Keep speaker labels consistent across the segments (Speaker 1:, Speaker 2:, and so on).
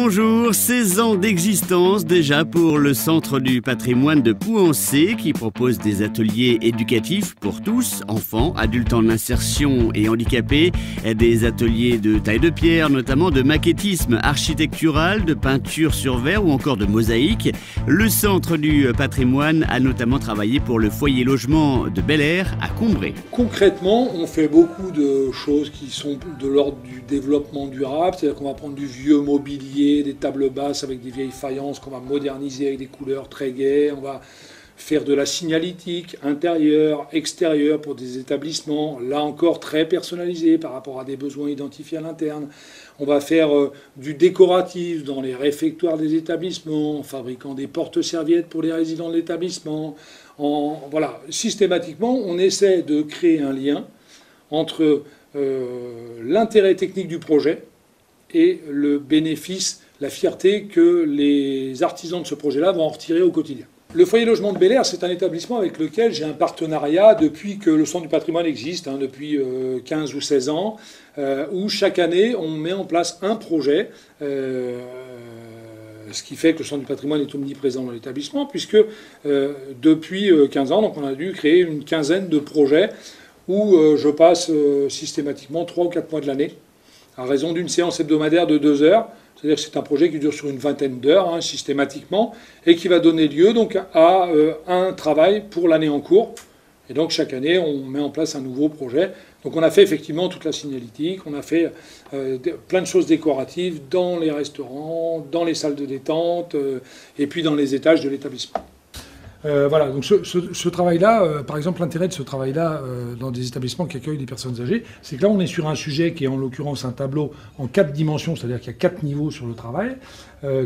Speaker 1: Bonjour, 16 ans d'existence déjà pour le Centre du patrimoine de Pouancé qui propose des ateliers éducatifs pour tous, enfants, adultes en insertion et handicapés, des ateliers de taille de pierre, notamment de maquettisme architectural, de peinture sur verre ou encore de mosaïque. Le Centre du patrimoine a notamment travaillé pour le foyer logement de Bel Air à Combray.
Speaker 2: Concrètement, on fait beaucoup de choses qui sont de l'ordre du développement durable, c'est-à-dire qu'on va prendre du vieux mobilier, des tables basses avec des vieilles faïences qu'on va moderniser avec des couleurs très gaies. On va faire de la signalétique intérieure, extérieure pour des établissements, là encore très personnalisé par rapport à des besoins identifiés à l'interne. On va faire du décoratif dans les réfectoires des établissements, en fabriquant des porte-serviettes pour les résidents de l'établissement. Voilà, systématiquement, on essaie de créer un lien entre l'intérêt technique du projet et le bénéfice, la fierté que les artisans de ce projet-là vont en retirer au quotidien. Le foyer logement de Bel Air, c'est un établissement avec lequel j'ai un partenariat depuis que le Centre du patrimoine existe, depuis 15 ou 16 ans, où chaque année on met en place un projet, ce qui fait que le Centre du patrimoine est omniprésent dans l'établissement, puisque depuis 15 ans, donc on a dû créer une quinzaine de projets où je passe systématiquement 3 ou 4 mois de l'année, à raison d'une séance hebdomadaire de 2 heures. C'est-à-dire que c'est un projet qui dure sur une vingtaine d'heures, systématiquement, et qui va donner lieu donc à un travail pour l'année en cours. Et donc chaque année, on met en place un nouveau projet. Donc on a fait effectivement toute la signalétique, on a fait plein de choses décoratives dans les restaurants, dans les salles de détente, et puis dans les étages de l'établissement. Voilà, donc ce travail-là, par exemple, l'intérêt de ce travail-là dans des établissements qui accueillent des personnes âgées, c'est que là, on est sur un sujet qui est en l'occurrence un tableau en 4 dimensions, c'est-à-dire qu'il y a 4 niveaux sur le travail,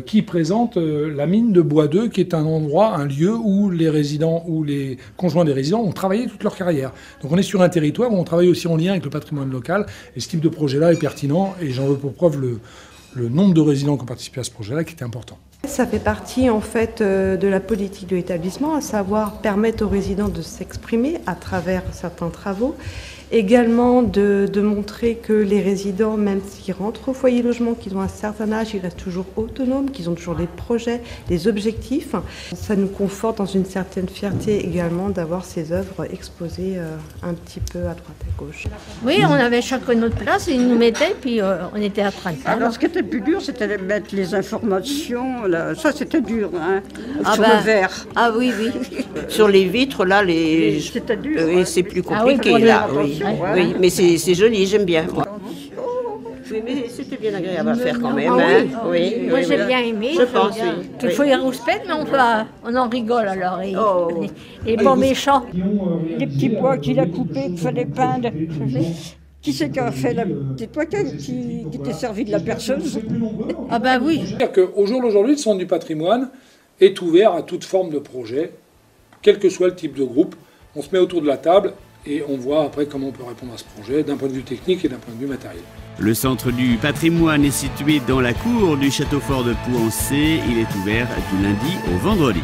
Speaker 2: qui présente la mine de Bois 2, qui est un endroit, un lieu où les résidents ou les conjoints des résidents ont travaillé toute leur carrière. Donc on est sur un territoire où on travaille aussi en lien avec le patrimoine local, et ce type de projet-là est pertinent, et j'en veux pour preuve le nombre de résidents qui ont participé à ce projet-là, qui était important.
Speaker 3: Ça fait partie en fait de la politique de l'établissement, à savoir permettre aux résidents de s'exprimer à travers certains travaux. Également de montrer que les résidents, même s'ils rentrent au foyer logement, qu'ils ont un certain âge, ils restent toujours autonomes, qu'ils ont toujours des projets, des objectifs. Ça nous conforte dans une certaine fierté également d'avoir ces œuvres exposées un petit peu à droite et à gauche.
Speaker 4: Oui, on avait chacun notre place, ils nous mettaient, puis on était à 30.
Speaker 5: Alors ce qui était plus dur, c'était de mettre les informations, là. Ça c'était dur, sur le verre.
Speaker 6: Ah oui, oui. Sur les vitres, là,
Speaker 5: c'était dur.
Speaker 6: C'est plus compliqué, là, oui. Oui, mais c'est joli, j'aime bien. Oui, mais c'était bien agréable à faire quand même.
Speaker 4: Oui, moi j'ai bien aimé.
Speaker 6: Je pense, oui.
Speaker 4: Il faut y rouspète, mais on en rigole alors. Et bon méchant.
Speaker 5: Les petits bois qu'il a coupés, qu'il fallait peindre. Qui c'est qui a fait C'est toi qui t'es servi de la perceuse?
Speaker 4: Ah ben oui.
Speaker 2: C'est-à-dire qu'au jour d'aujourd'hui, le Centre du patrimoine est ouvert à toute forme de projet, quel que soit le type de groupe. On se met autour de la table et on voit après comment on peut répondre à ce projet d'un point de vue technique et d'un point de vue matériel.
Speaker 1: Le Centre du patrimoine est situé dans la cour du château fort de Pouancé. Il est ouvert du lundi au vendredi.